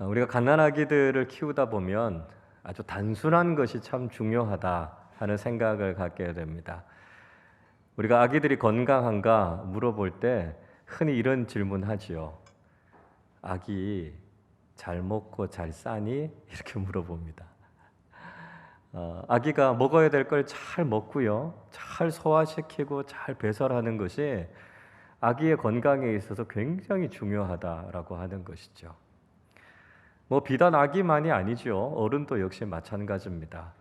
우리가 갓난아기들을 키우다 보면 아주 단순한 것이 참 중요하다 하는 생각을 갖게 됩니다. 우리가 아기들이 건강한가 물어볼 때 흔히 이런 질문하지요. 아기 잘 먹고 잘 싸니? 이렇게 물어봅니다. 아기가 먹어야 될 걸 잘 먹고요, 잘 소화시키고 잘 배설하는 것이 아기의 건강에 있어서 굉장히 중요하다라고 하는 것이죠. 비단 아기만이 아니죠. 어른도 역시 마찬가지입니다.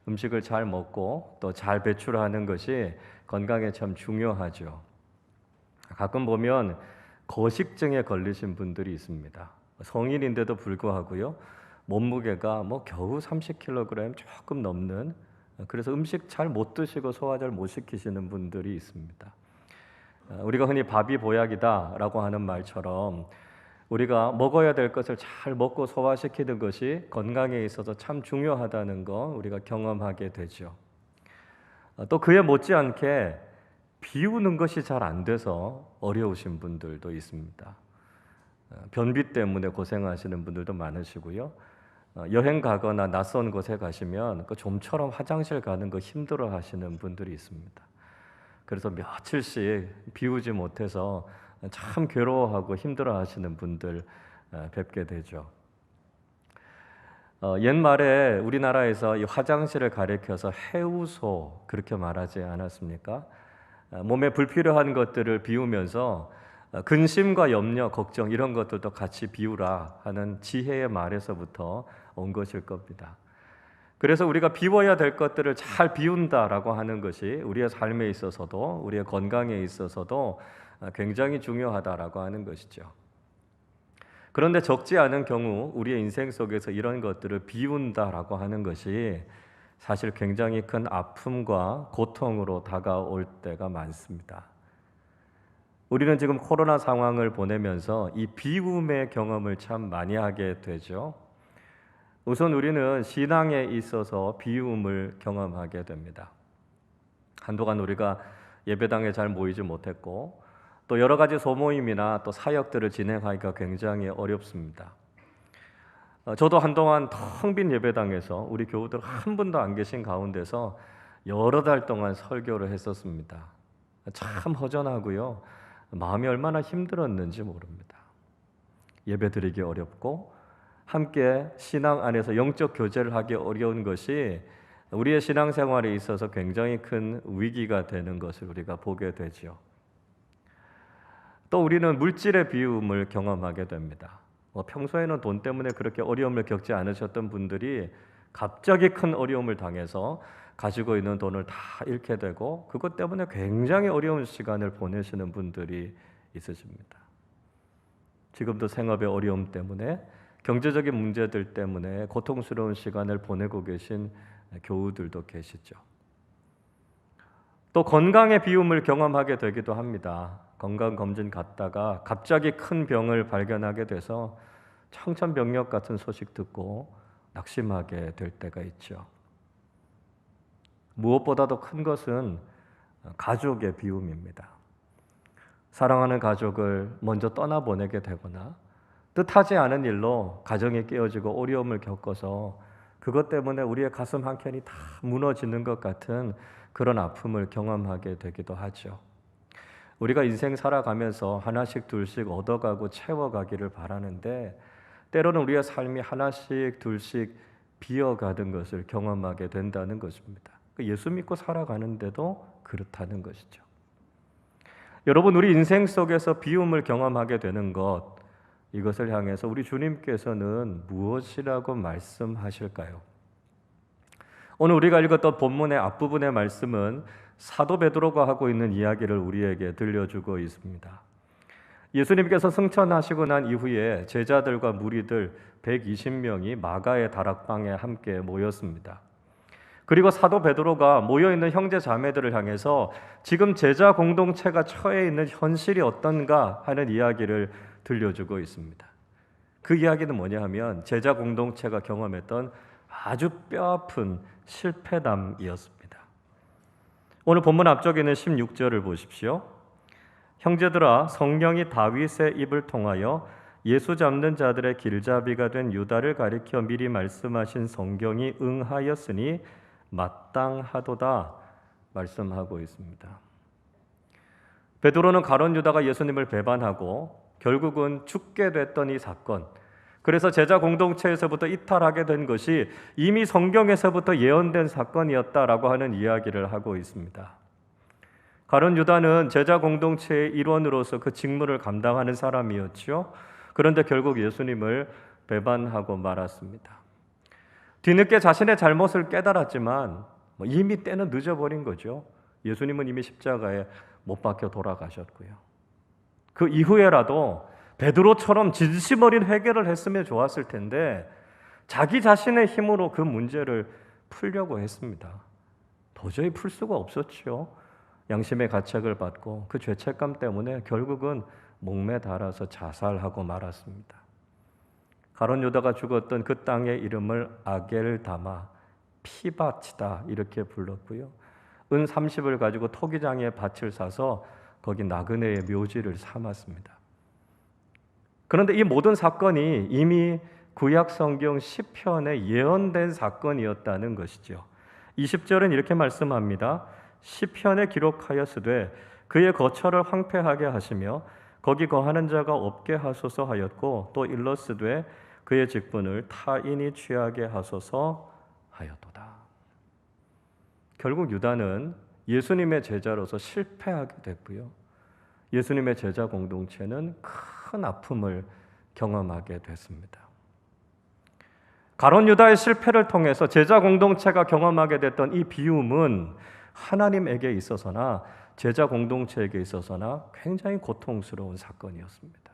음식을 잘 먹고 또 잘 배출하는 것이 건강에 참 중요하죠. 가끔 보면 거식증에 걸리신 분들이 있습니다. 성인인데도 불구하고요, 몸무게가 겨우 30kg 조금 넘는, 그래서 음식 잘 못 드시고 소화 잘 못 시키시는 분들이 있습니다. 우리가 흔히 밥이 보약이다라고 하는 말처럼 우리가 먹어야 될 것을 잘 먹고 소화시키는 것이 건강에 있어서 참 중요하다는 거 우리가 경험하게 되죠. 또 그에 못지않게 비우는 것이 잘 안 돼서 어려우신 분들도 있습니다. 변비 때문에 고생하시는 분들도 많으시고요. 여행 가거나 낯선 곳에 가시면 그 좀처럼 화장실 가는 거 힘들어 하시는 분들이 있습니다. 그래서 며칠씩 비우지 못해서 참 괴로워하고 힘들어 하시는 분들 뵙게 되죠. 옛말에 우리나라에서 이 화장실을 가리켜서 해우소 그렇게 말하지 않았습니까? 몸에 불필요한 것들을 비우면서 근심과 염려, 걱정 이런 것들도 같이 비우라 하는 지혜의 말에서부터 온 것일 겁니다. 그래서 우리가 비워야 될 것들을 잘 비운다라고 하는 것이 우리의 삶에 있어서도 우리의 건강에 있어서도 굉장히 중요하다라고 하는 것이죠. 그런데 적지 않은 경우 우리의 인생 속에서 이런 것들을 비운다라고 하는 것이 사실 굉장히 큰 아픔과 고통으로 다가올 때가 많습니다. 우리는 지금 코로나 상황을 보내면서 이 비움의 경험을 참 많이 하게 되죠. 우선 우리는 신앙에 있어서 비움을 경험하게 됩니다. 한동안 우리가 예배당에 잘 모이지 못했고 또 여러 가지 소모임이나 또 사역들을 진행하기가 굉장히 어렵습니다. 저도 한동안 텅 빈 예배당에서 우리 교우들 한 분도 안 계신 가운데서 여러 달 동안 설교를 했었습니다. 참 허전하고요, 마음이 얼마나 힘들었는지 모릅니다. 예배 드리기 어렵고 함께 신앙 안에서 영적 교제를 하기 어려운 것이 우리의 신앙생활에 있어서 굉장히 큰 위기가 되는 것을 우리가 보게 되죠. 또 우리는 물질의 비움을 경험하게 됩니다. 평소에는 돈 때문에 그렇게 어려움을 겪지 않으셨던 분들이 갑자기 큰 어려움을 당해서 가지고 있는 돈을 다 잃게 되고 그것 때문에 굉장히 어려운 시간을 보내시는 분들이 있으십니다. 지금도 생업의 어려움 때문에 경제적인 문제들 때문에 고통스러운 시간을 보내고 계신 교우들도 계시죠. 또 건강의 비움을 경험하게 되기도 합니다. 건강검진 갔다가 갑자기 큰 병을 발견하게 돼서 청천벽력 같은 소식 듣고 낙심하게 될 때가 있죠. 무엇보다도 큰 것은 가족의 비움입니다. 사랑하는 가족을 먼저 떠나보내게 되거나 뜻하지 않은 일로 가정이 깨어지고 어려움을 겪어서 그것 때문에 우리의 가슴 한켠이 다 무너지는 것 같은 그런 아픔을 경험하게 되기도 하죠. 우리가 인생 살아가면서 하나씩 둘씩 얻어가고 채워가기를 바라는데 때로는 우리의 삶이 하나씩 둘씩 비어가는 것을 경험하게 된다는 것입니다. 예수 믿고 살아가는데도 그렇다는 것이죠. 여러분, 우리 인생 속에서 비움을 경험하게 되는 것, 이것을 향해서 우리 주님께서는 무엇이라고 말씀하실까요? 오늘 우리가 읽었던 본문의 앞부분의 말씀은 사도 베드로가 하고 있는 이야기를 우리에게 들려주고 있습니다. 예수님께서 승천하시고 난 이후에 제자들과 무리들 120명이 마가의 다락방에 함께 모였습니다. 그리고 사도 베드로가 모여있는 형제 자매들을 향해서 지금 제자 공동체가 처해 있는 현실이 어떤가 하는 이야기를 들려주고 있습니다. 그 이야기는 뭐냐 하면 제자 공동체가 경험했던 아주 뼈아픈 실패담이었습니다. 오늘 본문 앞쪽에 있는 16절을 보십시오. 형제들아, 성령이 다윗의 입을 통하여 예수 잡는 자들의 길잡이가 된 유다를 가리켜 미리 말씀하신 성경이 응하였으니 마땅하도다 말씀하고 있습니다. 베드로는 가룟 유다가 예수님을 배반하고 결국은 죽게 됐던 이 사건, 그래서 제자 공동체에서부터 이탈하게 된 것이 이미 성경에서부터 예언된 사건이었다라고 하는 이야기를 하고 있습니다. 가룟 유다는 제자 공동체의 일원으로서 그 직무를 감당하는 사람이었죠. 그런데 결국 예수님을 배반하고 말았습니다. 뒤늦게 자신의 잘못을 깨달았지만 이미 때는 늦어버린 거죠. 예수님은 이미 십자가에 못 박혀 돌아가셨고요. 그 이후에라도 베드로처럼 진심 어린 회개를 했으면 좋았을 텐데 자기 자신의 힘으로 그 문제를 풀려고 했습니다. 도저히 풀 수가 없었죠. 양심의 가책을 받고 그 죄책감 때문에 결국은 목매 달아서 자살하고 말았습니다. 가룟 유다가 죽었던 그 땅의 이름을 아겔다마, 피밭이다 이렇게 불렀고요. 은 30을 가지고 토기장에 밭을 사서 거기 나그네의 묘지를 삼았습니다. 그런데 이 모든 사건이 이미 구약 성경 시편에 예언된 사건이었다는 것이죠. 20절은 이렇게 말씀합니다. 시편에 기록하였으되 그의 거처를 황폐하게 하시며 거기 거하는 자가 없게 하소서 하였고 또 일렀으되 그의 직분을 타인이 취하게 하소서 하였도다. 결국 유다는 예수님의 제자로서 실패하게 됐고요. 예수님의 제자 공동체는 큰 아픔을 경험하게 됐습니다. 가룟 유다의 실패를 통해서 제자 공동체가 경험하게 됐던 이 비움은 하나님에게 있어서나 제자 공동체에게 있어서나 굉장히 고통스러운 사건이었습니다.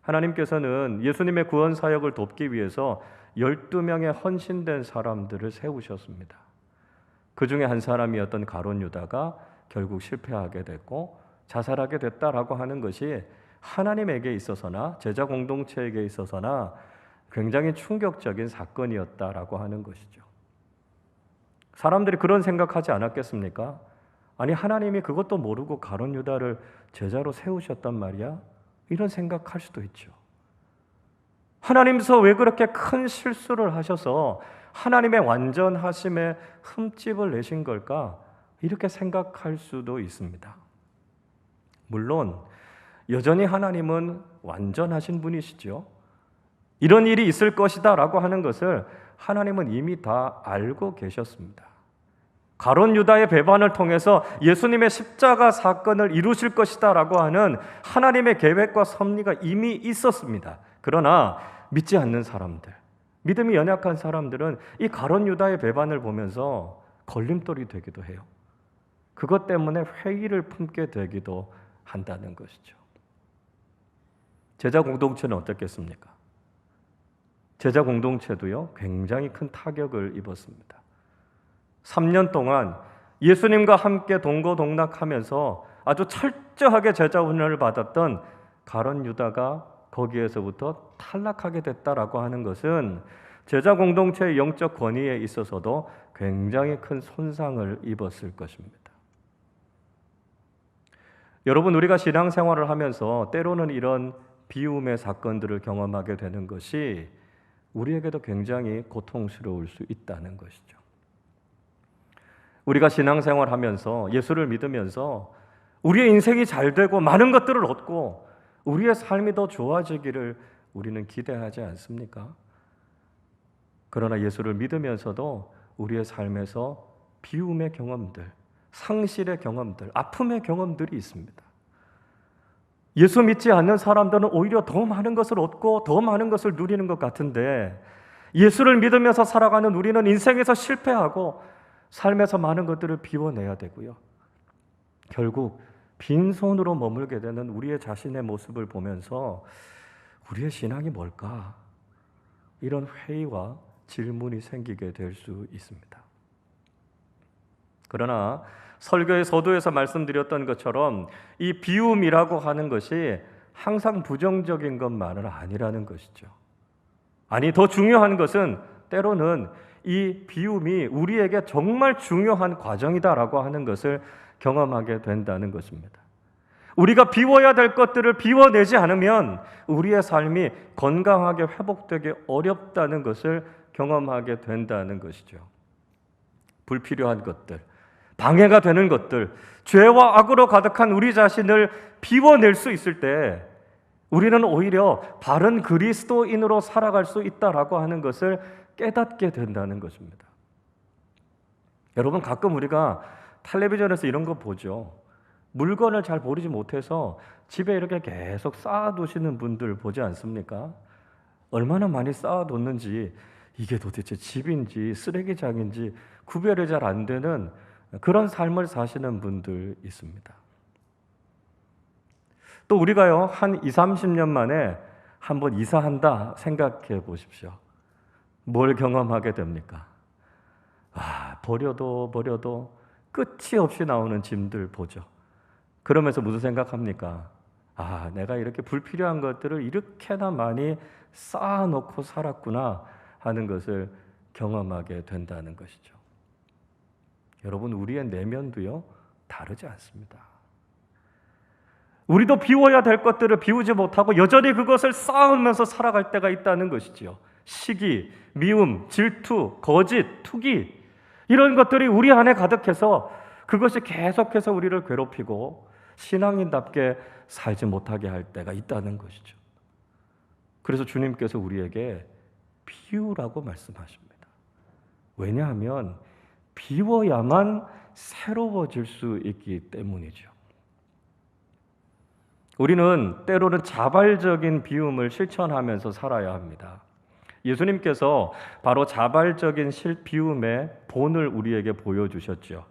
하나님께서는 예수님의 구원 사역을 돕기 위해서 12명의 헌신된 사람들을 세우셨습니다. 그 중에 한 사람이었던 가룟 유다가 결국 실패하게 됐고 자살하게 됐다라고 하는 것이 하나님에게 있어서나 제자 공동체에게 있어서나 굉장히 충격적인 사건이었다라고 하는 것이죠. 사람들이 그런 생각하지 않았겠습니까? 아니 하나님이 그것도 모르고 가룟 유다를 제자로 세우셨단 말이야? 이런 생각할 수도 있죠. 하나님께서 왜 그렇게 큰 실수를 하셔서 하나님의 완전하심에 흠집을 내신 걸까? 이렇게 생각할 수도 있습니다. 물론 여전히 하나님은 완전하신 분이시죠. 이런 일이 있을 것이다 라고 하는 것을 하나님은 이미 다 알고 계셨습니다. 가룟 유다의 배반을 통해서 예수님의 십자가 사건을 이루실 것이다 라고 하는 하나님의 계획과 섭리가 이미 있었습니다. 그러나 믿지 않는 사람들, 믿음이 연약한 사람들은 이 가룟 유다의 배반을 보면서 걸림돌이 되기도 해요. 그것 때문에 회의를 품게 되기도 한다는 것이죠. 제자 공동체는 어떻겠습니까? 제자 공동체도요, 굉장히 큰 타격을 입었습니다. 3년 동안 예수님과 함께 동고동락하면서 아주 철저하게 제자 훈련을 받았던 가룟 유다가 거기에서부터 탈락하게 됐다라고 하는 것은 제자 공동체의 영적 권위에 있어서도 굉장히 큰 손상을 입었을 것입니다. 여러분, 우리가 신앙생활을 하면서 때로는 이런 비움의 사건들을 경험하게 되는 것이 우리에게도 굉장히 고통스러울 수 있다는 것이죠. 우리가 신앙생활하면서 예수를 믿으면서 우리의 인생이 잘 되고 많은 것들을 얻고 우리의 삶이 더 좋아지기를 우리는 기대하지 않습니까? 그러나 예수를 믿으면서도 우리의 삶에서 비움의 경험들, 상실의 경험들, 아픔의 경험들이 있습니다. 예수 믿지 않는 사람들은 오히려 더 많은 것을 얻고 더 많은 것을 누리는 것 같은데 예수를 믿으면서 살아가는 우리는 인생에서 실패하고 삶에서 많은 것들을 비워내야 되고요. 결국 빈손으로 머물게 되는 우리의 자신의 모습을 보면서 우리의 신앙이 뭘까? 이런 회의와 질문이 생기게 될 수 있습니다. 그러나 설교의 서두에서 말씀드렸던 것처럼 이 비움이라고 하는 것이 항상 부정적인 것만은 아니라는 것이죠. 아니, 더 중요한 것은 때로는 이 비움이 우리에게 정말 중요한 과정이다라고 하는 것을 경험하게 된다는 것입니다. 우리가 비워야 될 것들을 비워내지 않으면 우리의 삶이 건강하게 회복되기 어렵다는 것을 경험하게 된다는 것이죠. 불필요한 것들, 방해가 되는 것들, 죄와 악으로 가득한 우리 자신을 비워낼 수 있을 때 우리는 오히려 바른 그리스도인으로 살아갈 수 있다라고 하는 것을 깨닫게 된다는 것입니다. 여러분, 가끔 우리가 텔레비전에서 이런 거 보죠. 물건을 잘 버리지 못해서 집에 이렇게 계속 쌓아두시는 분들 보지 않습니까? 얼마나 많이 쌓아뒀는지 이게 도대체 집인지 쓰레기장인지 구별이 잘 안 되는 그런 삶을 사시는 분들 있습니다. 또 우리가요, 한 20, 30년 만에 한번 이사한다 생각해 보십시오. 뭘 경험하게 됩니까? 버려도 끝이 없이 나오는 짐들 보죠. 그러면서 무슨 생각합니까? 내가 이렇게 불필요한 것들을 이렇게나 많이 쌓아놓고 살았구나 하는 것을 경험하게 된다는 것이죠. 여러분, 우리의 내면도요, 다르지 않습니다. 우리도 비워야 될 것들을 비우지 못하고 여전히 그것을 쌓으면서 살아갈 때가 있다는 것이지요. 시기, 미움, 질투, 거짓, 투기, 이런 것들이 우리 안에 가득해서 그것이 계속해서 우리를 괴롭히고 신앙인답게 살지 못하게 할 때가 있다는 것이죠. 그래서 주님께서 우리에게 비우라고 말씀하십니다. 왜냐하면 비워야만 새로워질 수 있기 때문이죠. 우리는 때로는 자발적인 비움을 실천하면서 살아야 합니다. 예수님께서 바로 자발적인 비움의 본을 우리에게 보여주셨죠.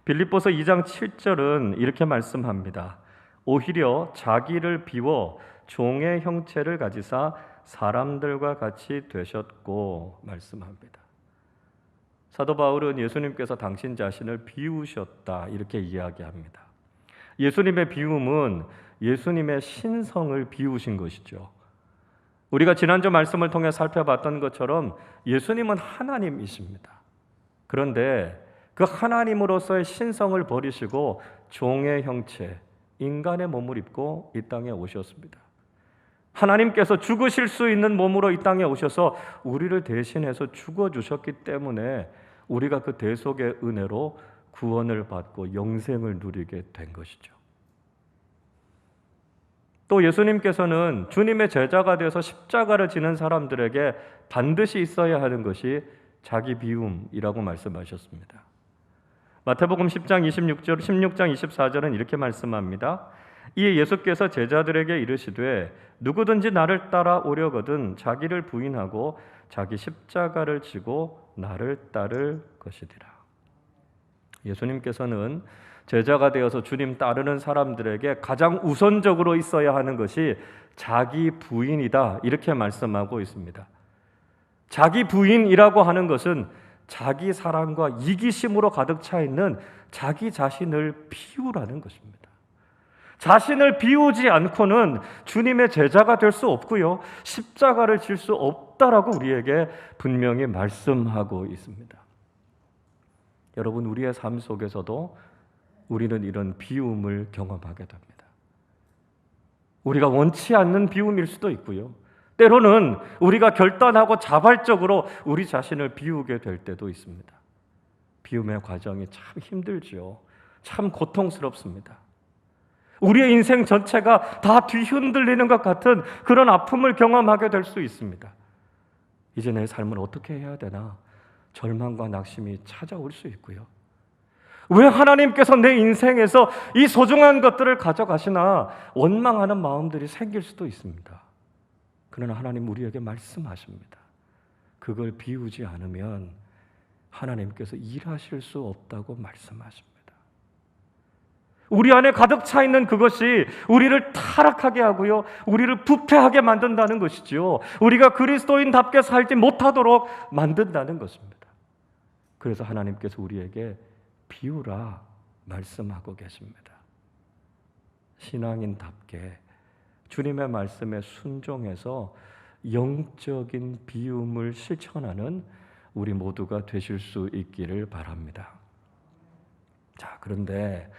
빌립보서 2장 7절은 이렇게 말씀합니다. 오히려 자기를 비워 종의 형체를 가지사 사람들과 같이 되셨고 말씀합니다. 사도 바울은 예수님께서 당신 자신을 비우셨다 이렇게 이야기합니다. 예수님의 비움은 예수님의 신성을 비우신 것이죠. 우리가 지난주 말씀을 통해 살펴봤던 것처럼 예수님은 하나님이십니다. 그런데 그 하나님으로서의 신성을 버리시고 종의 형체, 인간의 몸을 입고 이 땅에 오셨습니다. 하나님께서 죽으실 수 있는 몸으로 이 땅에 오셔서 우리를 대신해서 죽어주셨기 때문에 우리가 그 대속의 은혜로 구원을 받고 영생을 누리게 된 것이죠. 또 예수님께서는 주님의 제자가 되어서 십자가를 지는 사람들에게 반드시 있어야 하는 것이 자기 비움이라고 말씀하셨습니다. 마태복음 10장 26절, 16장 24절은 이렇게 말씀합니다. 이에 예수께서 제자들에게 이르시되 누구든지 나를 따라오려거든 자기를 부인하고 자기 십자가를 지고 나를 따를 것이니라. 예수님께서는 제자가 되어서 주님 따르는 사람들에게 가장 우선적으로 있어야 하는 것이 자기 부인이다 이렇게 말씀하고 있습니다. 자기 부인이라고 하는 것은 자기 사랑과 이기심으로 가득 차 있는 자기 자신을 비우라는 것입니다. 자신을 비우지 않고는 주님의 제자가 될 수 없고요, 십자가를 질 수 없다라고 우리에게 분명히 말씀하고 있습니다. 여러분, 우리의 삶 속에서도 우리는 이런 비움을 경험하게 됩니다. 우리가 원치 않는 비움일 수도 있고요, 때로는 우리가 결단하고 자발적으로 우리 자신을 비우게 될 때도 있습니다. 비움의 과정이 참 힘들죠. 참 고통스럽습니다. 우리의 인생 전체가 다 뒤흔들리는 것 같은 그런 아픔을 경험하게 될 수 있습니다. 이제 내 삶을 어떻게 해야 되나 절망과 낙심이 찾아올 수 있고요. 왜 하나님께서 내 인생에서 이 소중한 것들을 가져가시나 원망하는 마음들이 생길 수도 있습니다. 그러나 하나님 우리에게 말씀하십니다. 그걸 비우지 않으면 하나님께서 일하실 수 없다고 말씀하십니다. 우리 안에 가득 차 있는 그것이 우리를 타락하게 하고요, 우리를 부패하게 만든다는 것이죠. 우리가 그리스도인답게 살지 못하도록 만든다는 것입니다. 그래서 하나님께서 우리에게 비우라 말씀하고 계십니다. 신앙인답게 주님의 말씀에 순종해서 영적인 비움을 실천하는 우리 모두가 되실 수 있기를 바랍니다. 자, 그런데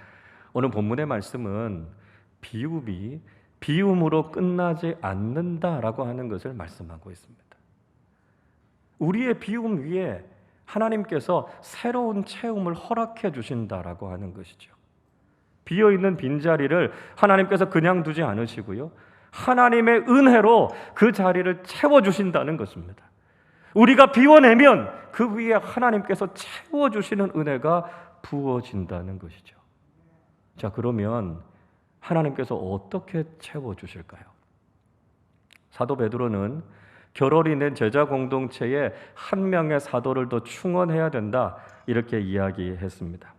오늘 본문의 말씀은 비움이 비움으로 끝나지 않는다라고 하는 것을 말씀하고 있습니다. 우리의 비움 위에 하나님께서 새로운 체험을 허락해 주신다라고 하는 것이죠. 비어있는 빈자리를 하나님께서 그냥 두지 않으시고요, 하나님의 은혜로 그 자리를 채워주신다는 것입니다. 우리가 비워내면 그 위에 하나님께서 채워주시는 은혜가 부어진다는 것이죠. 자, 그러면 하나님께서 어떻게 채워주실까요? 사도 베드로는 결혼이 된 제자 공동체에 한 명의 사도를 더 충원해야 된다, 이렇게 이야기했습니다.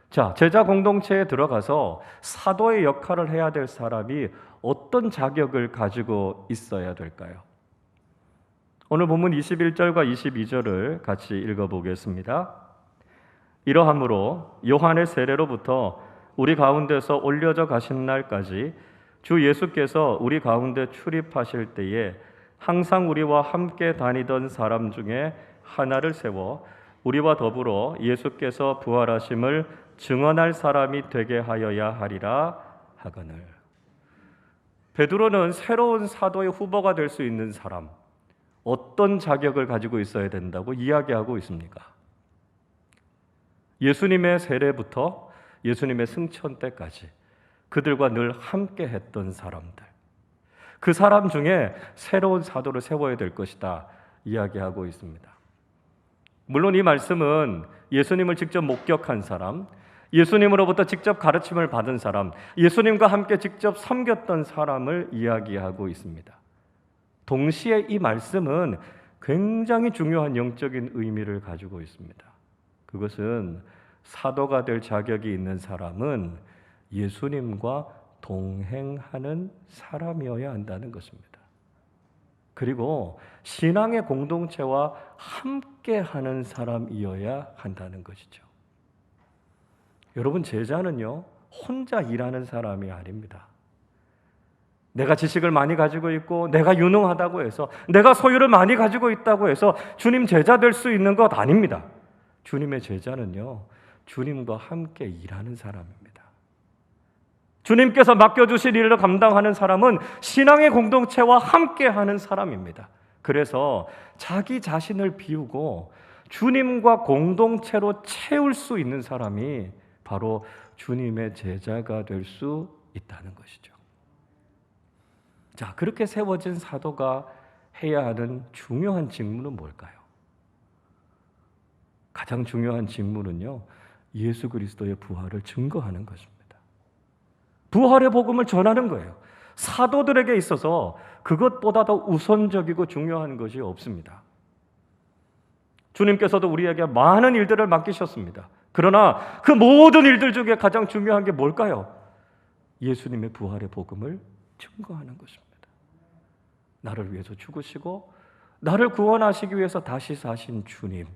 자, 제자 공동체에 들어가서 사도의 역할을 해야 될 사람이 어떤 자격을 가지고 있어야 될까요? 오늘 본문 21절과 22절을 같이 읽어보겠습니다. 이러함으로 요한의 세례로부터 우리 가운데서 올려져 가신 날까지 주 예수께서 우리 가운데 출입하실 때에 항상 우리와 함께 다니던 사람 중에 하나를 세워 우리와 더불어 예수께서 부활하심을 증언할 사람이 되게 하여야 하리라 하거늘. 베드로는 새로운 사도의 후보가 될 수 있는 사람, 어떤 자격을 가지고 있어야 된다고 이야기하고 있습니까? 예수님의 세례부터 예수님의 승천 때까지 그들과 늘 함께 했던 사람들, 그 사람 중에 새로운 사도를 세워야 될 것이다 이야기하고 있습니다. 물론 이 말씀은 예수님을 직접 목격한 사람, 예수님으로부터 직접 가르침을 받은 사람, 예수님과 함께 직접 섬겼던 사람을 이야기하고 있습니다. 동시에 이 말씀은 굉장히 중요한 영적인 의미를 가지고 있습니다. 그것은 사도가 될 자격이 있는 사람은 예수님과 동행하는 사람이어야 한다는 것입니다. 그리고 신앙의 공동체와 함께하는 사람이어야 한다는 것이죠. 여러분, 제자는요, 혼자 일하는 사람이 아닙니다. 내가 지식을 많이 가지고 있고 내가 유능하다고 해서, 내가 소유를 많이 가지고 있다고 해서 주님 제자 될 수 있는 것 아닙니다. 주님의 제자는요, 주님과 함께 일하는 사람입니다. 주님께서 맡겨주신 일을 감당하는 사람은 신앙의 공동체와 함께하는 사람입니다. 그래서 자기 자신을 비우고 주님과 공동체로 채울 수 있는 사람이 바로 주님의 제자가 될 수 있다는 것이죠. 자, 그렇게 세워진 사도가 해야 하는 중요한 직무는 뭘까요? 가장 중요한 직무는요, 예수 그리스도의 부활을 증거하는 것입니다. 부활의 복음을 전하는 거예요. 사도들에게 있어서 그것보다 더 우선적이고 중요한 것이 없습니다. 주님께서도 우리에게 많은 일들을 맡기셨습니다. 그러나 그 모든 일들 중에 가장 중요한 게 뭘까요? 예수님의 부활의 복음을 증거하는 것입니다. 나를 위해서 죽으시고 나를 구원하시기 위해서 다시 사신 주님,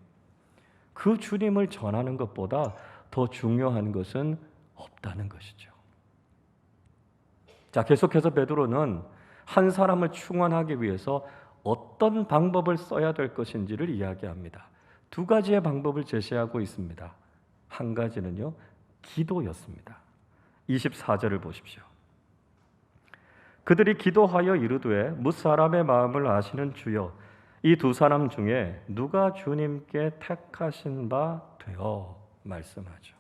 그 주님을 전하는 것보다 더 중요한 것은 없다는 것이죠. 자, 계속해서 베드로는 한 사람을 충원하기 위해서 어떤 방법을 써야 될 것인지를 이야기합니다. 두 가지의 방법을 제시하고 있습니다. 한 가지는요, 기도였습니다. 24절을 보십시오. 그들이 기도하여 이르되 뭇사람의 마음을 아시는 주여, 이 두 사람 중에 누가 주님께 택하신 바 되어 말씀하죠.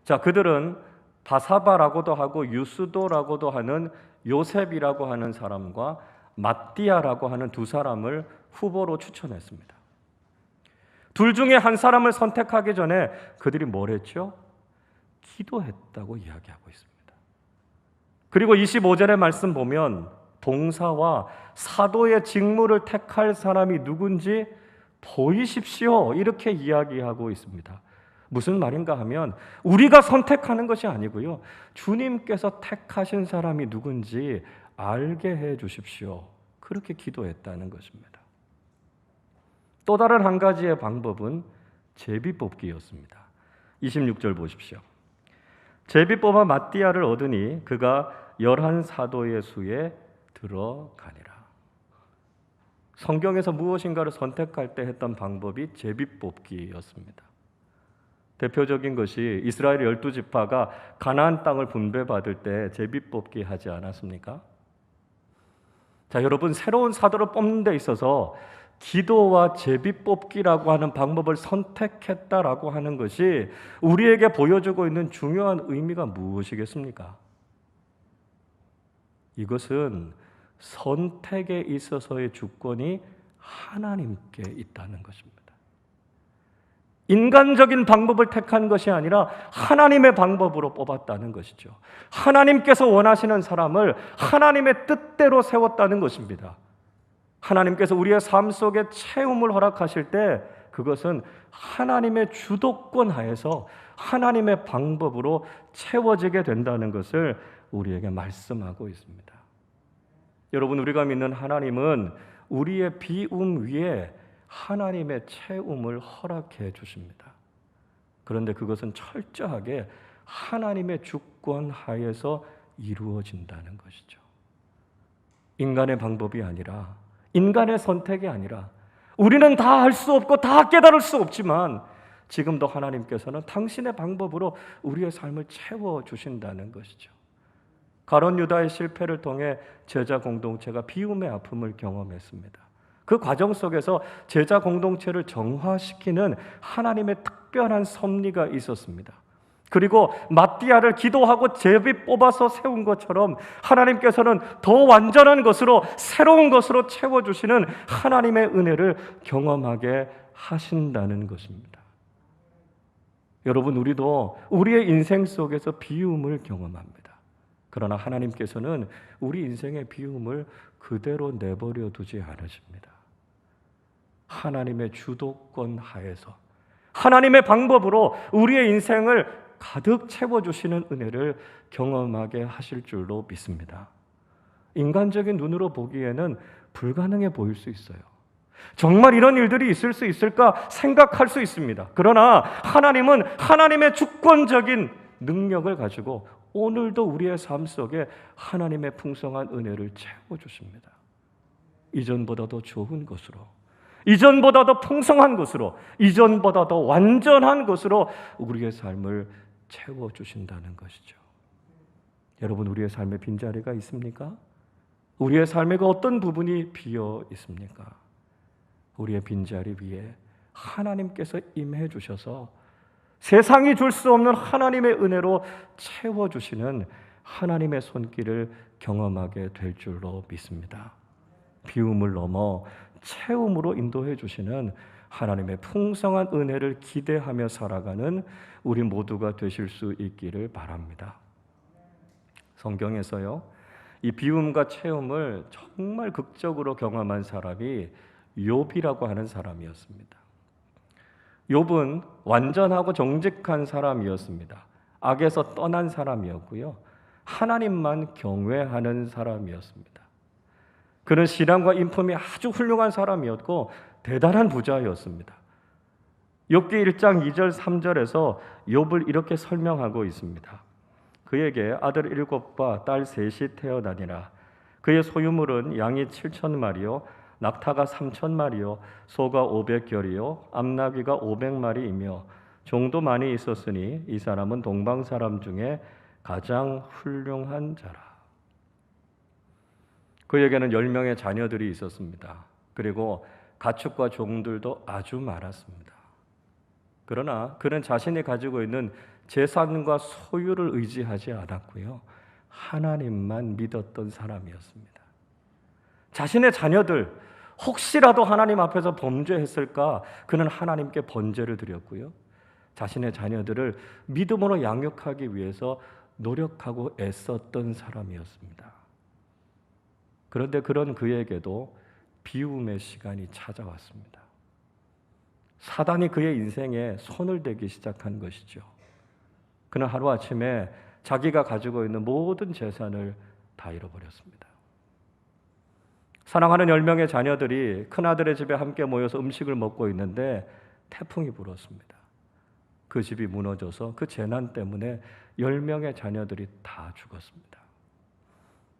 자, 그들은 바사바라고도 하고 유스도라고도 하는 요셉이라고 하는 사람과 마띠아라고 하는 두 사람을 후보로 추천했습니다. 둘 중에 한 사람을 선택하기 전에 그들이 뭘 했죠? 기도했다고 이야기하고 있습니다. 그리고 25절의 말씀 보면 봉사와 사도의 직무를 택할 사람이 누군지 보이십시오, 이렇게 이야기하고 있습니다. 무슨 말인가 하면 우리가 선택하는 것이 아니고요, 주님께서 택하신 사람이 누군지 알게 해 주십시오, 그렇게 기도했다는 것입니다. 또 다른 한 가지의 방법은 제비뽑기였습니다. 26절 보십시오. 제비뽑아 마띠아를 얻으니 그가 11사도의 수에 들어가니라. 성경에서 무엇인가를 선택할 때 했던 방법이 제비뽑기였습니다. 대표적인 것이 이스라엘 12지파가 가나안 땅을 분배받을 때 제비뽑기 하지 않았습니까? 자, 여러분, 새로운 사도를 뽑는 데 있어서 기도와 제비뽑기라고 하는 방법을 선택했다라고 하는 것이 우리에게 보여주고 있는 중요한 의미가 무엇이겠습니까? 이것은 선택에 있어서의 주권이 하나님께 있다는 것입니다. 인간적인 방법을 택한 것이 아니라 하나님의 방법으로 뽑았다는 것이죠. 하나님께서 원하시는 사람을 하나님의 뜻대로 세웠다는 것입니다. 하나님께서 우리의 삶 속에 채움을 허락하실 때 그것은 하나님의 주도권 하에서 하나님의 방법으로 채워지게 된다는 것을 우리에게 말씀하고 있습니다. 여러분, 우리가 믿는 하나님은 우리의 비움 위에 하나님의 채움을 허락해 주십니다. 그런데 그것은 철저하게 하나님의 주권 하에서 이루어진다는 것이죠. 인간의 방법이 아니라, 인간의 선택이 아니라, 우리는 다 할 수 없고 다 깨달을 수 없지만 지금도 하나님께서는 당신의 방법으로 우리의 삶을 채워주신다는 것이죠. 가룟 유다의 실패를 통해 제자 공동체가 비움의 아픔을 경험했습니다. 그 과정 속에서 제자 공동체를 정화시키는 하나님의 특별한 섭리가 있었습니다. 그리고 마띠아를 기도하고 제비 뽑아서 세운 것처럼 하나님께서는 더 완전한 것으로, 새로운 것으로 채워주시는 하나님의 은혜를 경험하게 하신다는 것입니다. 여러분, 우리도 우리의 인생 속에서 비움을 경험합니다. 그러나 하나님께서는 우리 인생의 비움을 그대로 내버려 두지 않으십니다. 하나님의 주도권 하에서 하나님의 방법으로 우리의 인생을 가득 채워주시는 은혜를 경험하게 하실 줄로 믿습니다. 인간적인 눈으로 보기에는 불가능해 보일 수 있어요. 정말 이런 일들이 있을 수 있을까 생각할 수 있습니다. 그러나 하나님은 하나님의 주권적인 능력을 가지고 오늘도 우리의 삶 속에 하나님의 풍성한 은혜를 채워주십니다. 이전보다 더 좋은 것으로, 이전보다 더 풍성한 것으로, 이전보다 더 완전한 것으로 우리의 삶을 채워주신다는 것이죠. 여러분, 우리의 삶에 빈자리가 있습니까? 우리의 삶의 그 어떤 부분이 비어 있습니까? 우리의 빈자리 위에 하나님께서 임해 주셔서 세상이 줄 수 없는 하나님의 은혜로 채워주시는 하나님의 손길을 경험하게 될 줄로 믿습니다. 비움을 넘어 채움으로 인도해 주시는 하나님의 풍성한 은혜를 기대하며 살아가는 우리 모두가 되실 수 있기를 바랍니다. 성경에서요, 이 비움과 채움을 정말 극적으로 경험한 사람이 욥이라고 하는 사람이었습니다. 욥은 완전하고 정직한 사람이었습니다. 악에서 떠난 사람이었고요, 하나님만 경외하는 사람이었습니다. 그는 신앙과 인품이 아주 훌륭한 사람이었고 대단한 부자였습니다. 욥기 1장 2절 3절에서 욥을 이렇게 설명하고 있습니다. 그에게 아들 7과 딸 3이 태어나니라. 그의 소유물은 양이 7,000마리요 낙타가 3,000마리요 소가 500결이요 암나귀가 500마리이며 종도 많이 있었으니 이 사람은 동방 사람 중에 가장 훌륭한 자라. 그에게는 10명의 자녀들이 있었습니다. 그리고 가축과 종들도 아주 많았습니다. 그러나 그는 자신이 가지고 있는 재산과 소유를 의지하지 않았고요, 하나님만 믿었던 사람이었습니다. 자신의 자녀들 혹시라도 하나님 앞에서 범죄했을까 그는 하나님께 번제를 드렸고요, 자신의 자녀들을 믿음으로 양육하기 위해서 노력하고 애썼던 사람이었습니다. 그런데 그런 그에게도 비움의 시간이 찾아왔습니다. 사단이 그의 인생에 손을 대기 시작한 것이죠. 그는 하루아침에 자기가 가지고 있는 모든 재산을 다 잃어버렸습니다. 사랑하는 10명의 자녀들이 큰아들의 집에 함께 모여서 음식을 먹고 있는데 태풍이 불었습니다. 그 집이 무너져서 그 재난 때문에 10명의 자녀들이 다 죽었습니다.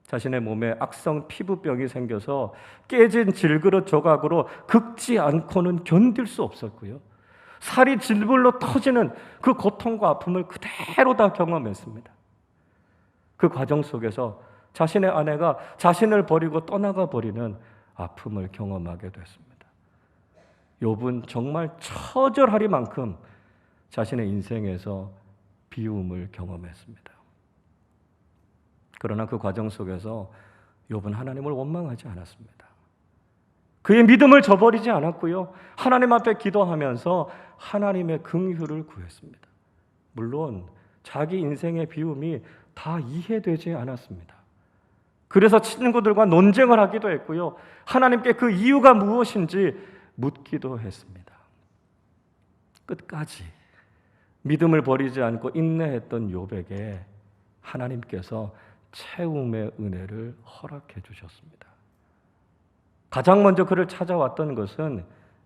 자신의 몸에 악성 피부병이 생겨서 깨진 질그릇 조각으로 긁지 않고는 견딜 수 없었고요, 살이 질불로 터지는 그 고통과 아픔을 그대로 다 경험했습니다. 그 과정 속에서 자신의 아내가 자신을 버리고 떠나가 버리는 아픔을 경험하게 됐습니다. 욥은 정말 처절하리만큼 자신의 인생에서 비움을 경험했습니다. 그러나 그 과정 속에서 욥은 하나님을 원망하지 않았습니다. 그의 믿음을 저버리지 않았고요. 하나님 앞에 기도하면서 하나님의 긍휼을 구했습니다. 물론 자기 인생의 비움이 다 이해되지 않았습니다. 그래서 친구들과 논쟁을 하기도 했고요. 하나님께 그 이유가 무엇인지 묻기도 했습니다. 끝까지 믿음을 버리지 않고 인내했던 욥에게 하나님께서 채움의 은혜를 허락해 주셨습니다. 가장 먼저 그를 찾아왔던 것은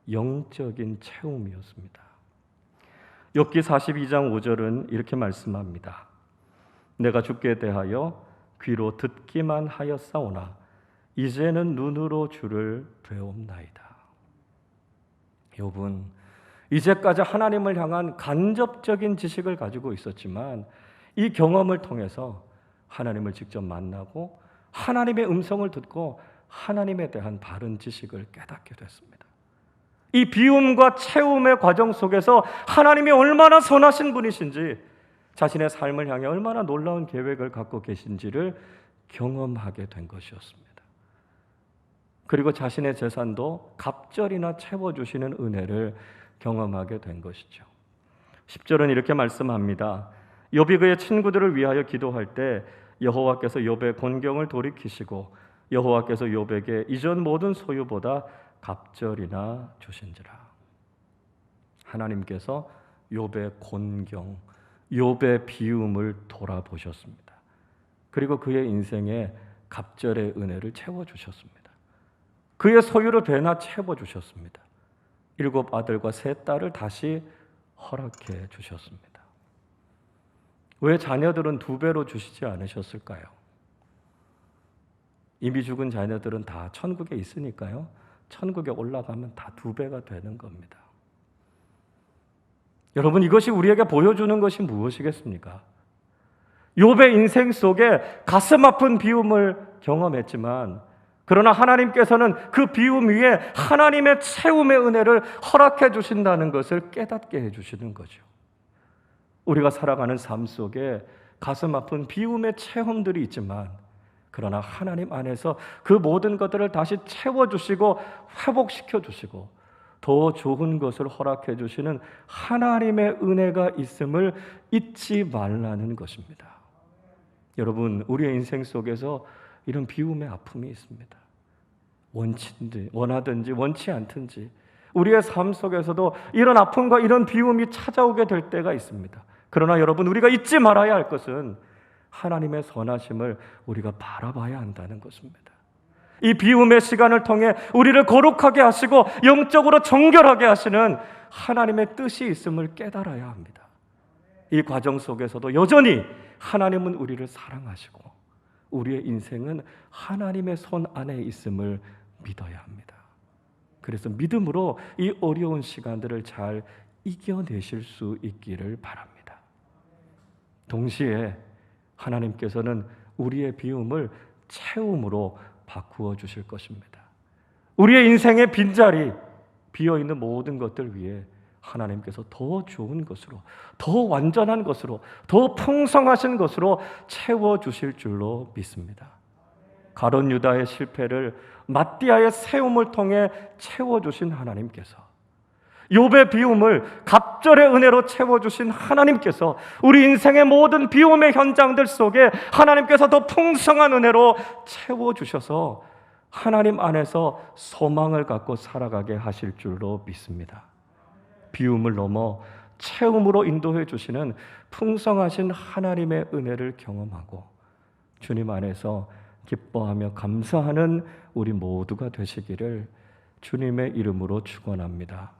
영적인 채움이었습니다. 욥기 42장 5절은 이렇게 말씀합니다. 내가 주께 대하여 귀로 듣기만 하였사오나 이제는 눈으로 주를 배옵나이다. 욥은 이제까지 하나님을 향한 간접적인 지식을 가지고 있었지만 이 경험을 통해서 하나님을 직접 만나고 하나님의 음성을 듣고 하나님에 대한 바른 지식을 깨닫게 됐습니다. 이 비움과 채움의 과정 속에서 하나님이 얼마나 선하신 분이신지, 자신의 삶을 향해 얼마나 놀라운 계획을 갖고 계신지를 경험하게 된 것이었습니다. 그리고 자신의 재산도 갑절이나 채워주시는 은혜를 경험하게 된 것이죠. 10절은 이렇게 말씀합니다. 욥이 그의 친구들을 위하여 기도할 때 여호와께서 욥의 곤경을 돌이키시고 여호와께서 욥에게 이전 모든 소유보다 갑절이나 주신지라. 하나님께서 욥의 곤경, 욥의 비움을 돌아보셨습니다. 그리고 그의 인생에 갑절의 은혜를 채워주셨습니다. 그의 소유를 배나 채워주셨습니다. 7 아들과 3 딸을 다시 허락해 주셨습니다. 왜 자녀들은 2배로 주시지 않으셨을까요? 이미 죽은 자녀들은 다 천국에 있으니까요. 천국에 올라가면 다 2배가 되는 겁니다. 여러분, 이것이 우리에게 보여주는 것이 무엇이겠습니까? 욥의 인생 속에 가슴 아픈 비움을 경험했지만, 그러나 하나님께서는 그 비움 위에 하나님의 채움의 은혜를 허락해 주신다는 것을 깨닫게 해주시는 거죠. 우리가 살아가는 삶 속에 가슴 아픈 비움의 체험들이 있지만, 그러나 하나님 안에서 그 모든 것들을 다시 채워주시고 회복시켜 주시고 더 좋은 것을 허락해 주시는 하나님의 은혜가 있음을 잊지 말라는 것입니다. 여러분, 우리의 인생 속에서 이런 비움의 아픔이 있습니다. 원하든지 원치 않든지 우리의 삶 속에서도 이런 아픔과 이런 비움이 찾아오게 될 때가 있습니다. 그러나 여러분, 우리가 잊지 말아야 할 것은 하나님의 선하심을 우리가 바라봐야 한다는 것입니다. 이 비움의 시간을 통해 우리를 거룩하게 하시고 영적으로 정결하게 하시는 하나님의 뜻이 있음을 깨달아야 합니다. 이 과정 속에서도 여전히 하나님은 우리를 사랑하시고 우리의 인생은 하나님의 손 안에 있음을 믿어야 합니다. 그래서 믿음으로 이 어려운 시간들을 잘 이겨내실 수 있기를 바랍니다. 동시에 하나님께서는 우리의 비움을 채움으로 바꾸어 주실 것입니다. 우리의 인생의 빈자리, 비어있는 모든 것들 위해 하나님께서 더 좋은 것으로, 더 완전한 것으로, 더 풍성하신 것으로 채워주실 줄로 믿습니다. 가룟 유다의 실패를 마띠아의 세움을 통해 채워주신 하나님께서, 욥의 비움을 갑절의 은혜로 채워주신 하나님께서 우리 인생의 모든 비움의 현장들 속에 하나님께서 더 풍성한 은혜로 채워주셔서 하나님 안에서 소망을 갖고 살아가게 하실 줄로 믿습니다. 비움을 넘어 채움으로 인도해 주시는 풍성하신 하나님의 은혜를 경험하고 주님 안에서 기뻐하며 감사하는 우리 모두가 되시기를 주님의 이름으로 축원합니다.